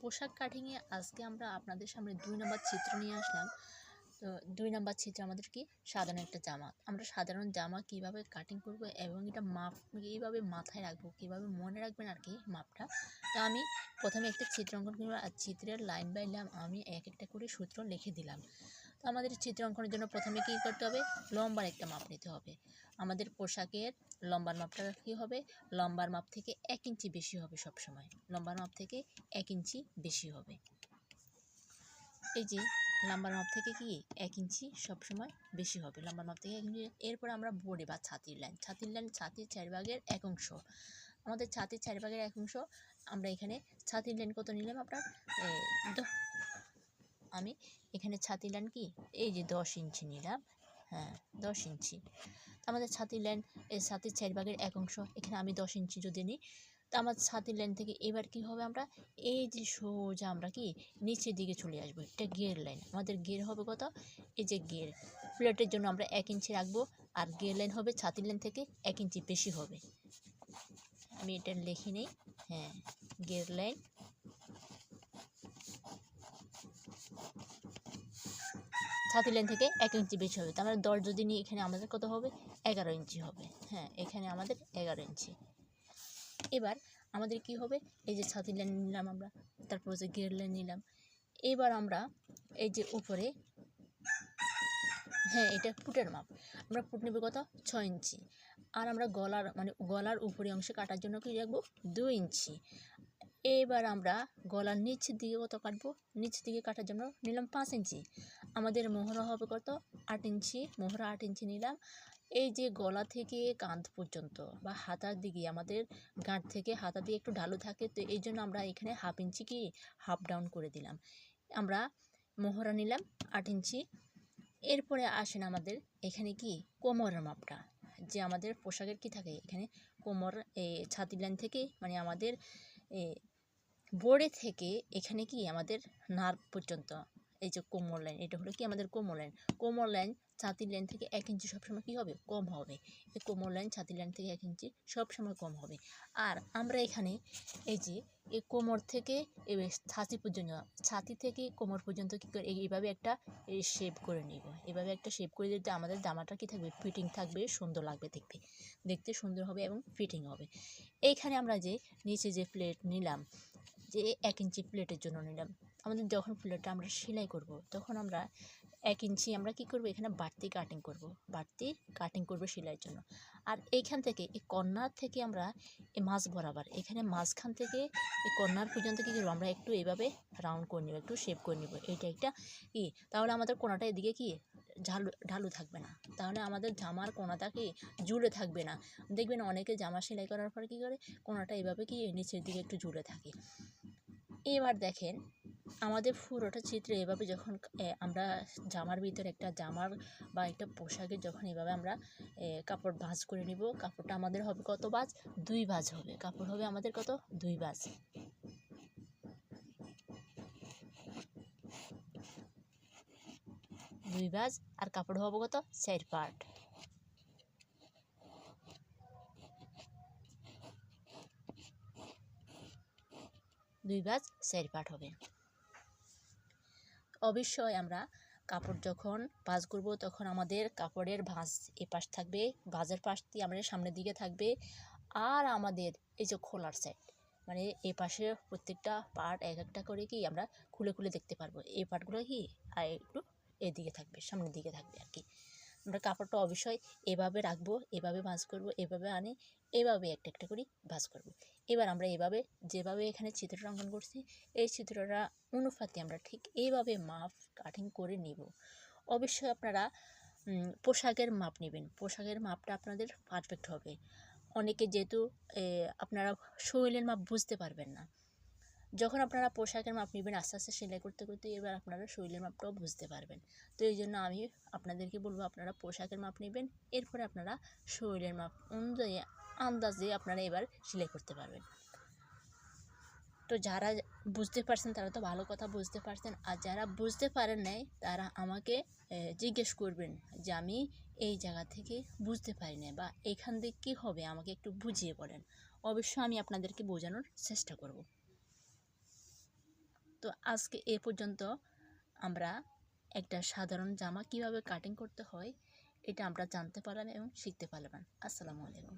পোশাক কাটিংয়ে আজকে আমরা আপনাদের সামনে ২ নম্বর চিত্র নিয়ে আসলাম। তো ২ নম্বর চিত্রে আমাদের কি সাধারণ একটা জামা। আমরা সাধারণ জামা কিভাবে কাটিং করব এবং এটা মাপ কীভাবে মাথায় রাখবো, কীভাবে মনে রাখবেন আর কি মাপটা। তো আমি প্রথমে একটা চিত্র অঙ্কন করব আর চিত্রের লাইন বাই লাইন আমি এক একটা করে সূত্র লিখে দিলাম। তো আমাদের চিত্র অঙ্কনের জন্য প্রথমে কী করতে হবে, লম্বার একটা মাপ নিতে হবে। আমাদের পোশাকের লম্বার মাপটা কী হবে, লম্বার মাপ থেকে ১ ইঞ্চি বেশি হবে সবসময়। লম্বার মাপ থেকে ১ ইঞ্চি বেশি হবে। এই যে লম্বার মাপ থেকে কি ১ ইঞ্চি সবসময় বেশি হবে, লম্বার মাপ থেকে ১ ইঞ্চি। এরপর আমরা বডি বা ছাতির লাইন, ছাতির ৪ ভাগের ১ অংশ। আমাদের ছাতির ৪ ভাগের ১ অংশ আমরা এখানে ছাতির লাইন কত নিলাম আপনার, আমি এখানে ছাতির লাইন কি এই যে ১০ ইঞ্চি নিলাম। হ্যাঁ ১০ ইঞ্চি। আমাদের ছাতির লাইন এই ছাতির ৪ ভাগের ১ অংশ, এখানে আমি ১০ ইঞ্চি যদি নিই, তো আমার ছাতির লাইন থেকে এবার কি হবে, আমরা এই যে সোজা আমরা কি নিচের দিকে চলে আসবো। এটা গের লাইন, আমাদের গের হবে কত, এই যে গের প্লেটের জন্য আমরা ১ ইঞ্চি রাখবো, আর গের লাইন হবে ছাতির লাইন থেকে ১ ইঞ্চি বেশি হবে। আমি এটা লিখে নিই। হ্যাঁ গের লাইন ছাতির লাইন থেকে ১ ইঞ্চি বেশি হবে। তার মানে ১০ যদি নিই, এখানে আমাদের কত হবে, ১১ ইঞ্চি হবে। হ্যাঁ এখানে আমাদের ১১ ইঞ্চি। এবার আমাদের কি হবে, এই যে ছাতির লাইন নিলাম আমরা, তারপর যে গের লাইন নিলাম। এবার আমরা এই যে উপরে, হ্যাঁ এটা ফুটের মাপ, আমরা ফুট নেব কত, ৬ ইঞ্চি। আর আমরা গলার উপরে অংশে কাটার জন্য কি রাখবো, ২ ইঞ্চি। এবার আমরা গলার নিচের দিকে কত কাটবো, নিচের দিকে কাটার জন্য নিলাম ৫ ইঞ্চি। আমাদের মোহরা হবে কত, ৮ ইঞ্চি। মোহরা ৮ ইঞ্চি নিলাম। এই যে গলা থেকে কাঁধ পর্যন্ত বা হাতার দিকে, আমাদের গাঁট থেকে হাতা দিয়ে একটু ঢালু থাকে, তো এই জন্য আমরা এখানে হাফ ইঞ্চি কি হাফ ডাউন করে দিলাম। আমরা মোহরা নিলাম ৮ ইঞ্চি। এরপরে আসেন আমাদের এখানে কি কোমরের মাপটা, যে আমাদের পোশাকের কি থাকে এখানে কোমর, ছাতির লাইন থেকে মানে আমাদের বডি থেকে এখানে কি আমাদের নার্ভ পর্যন্ত, এই যে কোমর লাইন, এটা হলো কি আমাদের কোমর লাইন। কোমর লাইন ছাতির লাইন থেকে ১ ইঞ্চি সবসময় কী হবে, কম হবে। এই কোমর লাইন ছাতির লাইন থেকে ১ ইঞ্চি সবসময় কম হবে। আর আমরা এখানে এই যে এই কোমর থেকে ছাতি পর্যন্ত, ছাতি থেকে কোমর পর্যন্ত কী করে এইভাবে একটা শেপ করে নিব। এভাবে একটা শেপ করে দিতে আমাদের জামাটা কী থাকবে, ফিটিং থাকবে, সুন্দর লাগবে, দেখতে সুন্দর হবে এবং ফিটিং হবে। এইখানে আমরা যে নিচে যে প্লেট নিলাম, যে ১ ইঞ্চি প্লেটের জন্য নিলাম, আমাদের যখন প্লেটটা আমরা সেলাই করব তখন আমরা ১ ইঞ্চি আমরা কি করব, এখানে বাড়তি কাটিং করব সেলাইয়ের জন্য। আর এইখান থেকে এই কর্নার থেকে আমরা এই মাছ বরাবর এখানে মাঝখান থেকে এই কর্নার পর্যন্ত কী করবো, আমরা একটু এইভাবে রাউন্ড করে নেব, একটু শেপ করে নেব। এইটা একটা কি, তাহলে আমাদের কোনাটা এদিকে কি ঢালু থাকবে না, তাহলে আমাদের জামার কোনাটা কি ঝুলে থাকবে না। দেখবেন অনেকে জামা সেলাই করার পরে কী করে, কোনাটা এইভাবে কি নিচের দিকে একটু ঝুলে থাকে। এবার দেখেন আমাদের পুরোটা চিত্রে এভাবে যখন আমরা জামার ভিতরে একটা জামার বা একটা পোশাকের যখন এভাবে আমরা কাপড় ভাঁজ করে নিব, কাপড়টা আমাদের হবে কত ভাঁজ, ২ ভাঁজ হবে। কাপড় হবে আমাদের কত, ২ ভাঁজ। ২ ভাঁজ আর কাপড় হবে কত, ৪ পার্ট। দুই ভাঁজ ৪ পার্ট হবে। অবশ্যই আমরা কাপড় যখন ভাঁজ করব তখন আমাদের কাপড়ের ভাঁজ এপাশ থাকবে, ভাঁজের পাশটি আমাদের সামনের দিকে থাকবে। আর আমাদের এই যে খোলার সাইড, মানে এ পাশে প্রত্যেকটা পার্ট এক একটা করে কি আমরা খুলে খুলে দেখতে পারবো। এই পার্টগুলো কি আর একটু এদিকে থাকবে, সামনের দিকে থাকবে আর কি। আমরা কাপড়টা অবশ্যই এভাবে রাখবো, এভাবে ভাঁজ করব, এভাবে আনে এভাবে একটা একটা করে ভাঁজ করব। এবার আমরা এভাবে যেভাবে এখানে চিত্রটা অঙ্কন করছি, এই চিত্রটা অনুপাতে আমরা ঠিক এইভাবে মাপ কাটিং করে নিব। অবশ্যই আপনারা পোশাকের মাপ নেবেন, পোশাকের মাপটা আপনাদের পারফেক্ট হবে। অনেকে যেহেতু আপনারা শরীরের মাপ বুঝতে পারবেন না, যখন আপনারা পোশাকের মাপ নেবেন আস্তে আস্তে সেলাই করতে করতে এবার আপনারা শরীরের মাপটাও বুঝতে পারবেন। তো এই জন্য আমি আপনাদেরকে বলবো আপনারা পোশাকের মাপ নেবেন, এরপরে আপনারা শরীরের মাপ অনুযায়ী আন্দাজে আপনারা এবার সেলাই করতে পারবেন। তো যারা বুঝতে পারছেন তারা তো ভালো কথা, বুঝতে পারছেন। আর যারা বুঝতে পারেন নাই তারা আমাকে জিজ্ঞেস করবেন যে আমি এই জায়গা থেকে বুঝতে পারি না বা এখান থেকে কী হবে আমাকে একটু বুঝিয়ে বলেন। অবশ্যই আমি আপনাদেরকে বোঝানোর চেষ্টা করব। তো আজকে এ পর্যন্ত আমরা একটা সাধারণ জামা কিভাবে কাটিং করতে হয় এটা আমরা জানতে পারলাম এবং শিখতে পারলাম। আসসালামু আলাইকুম।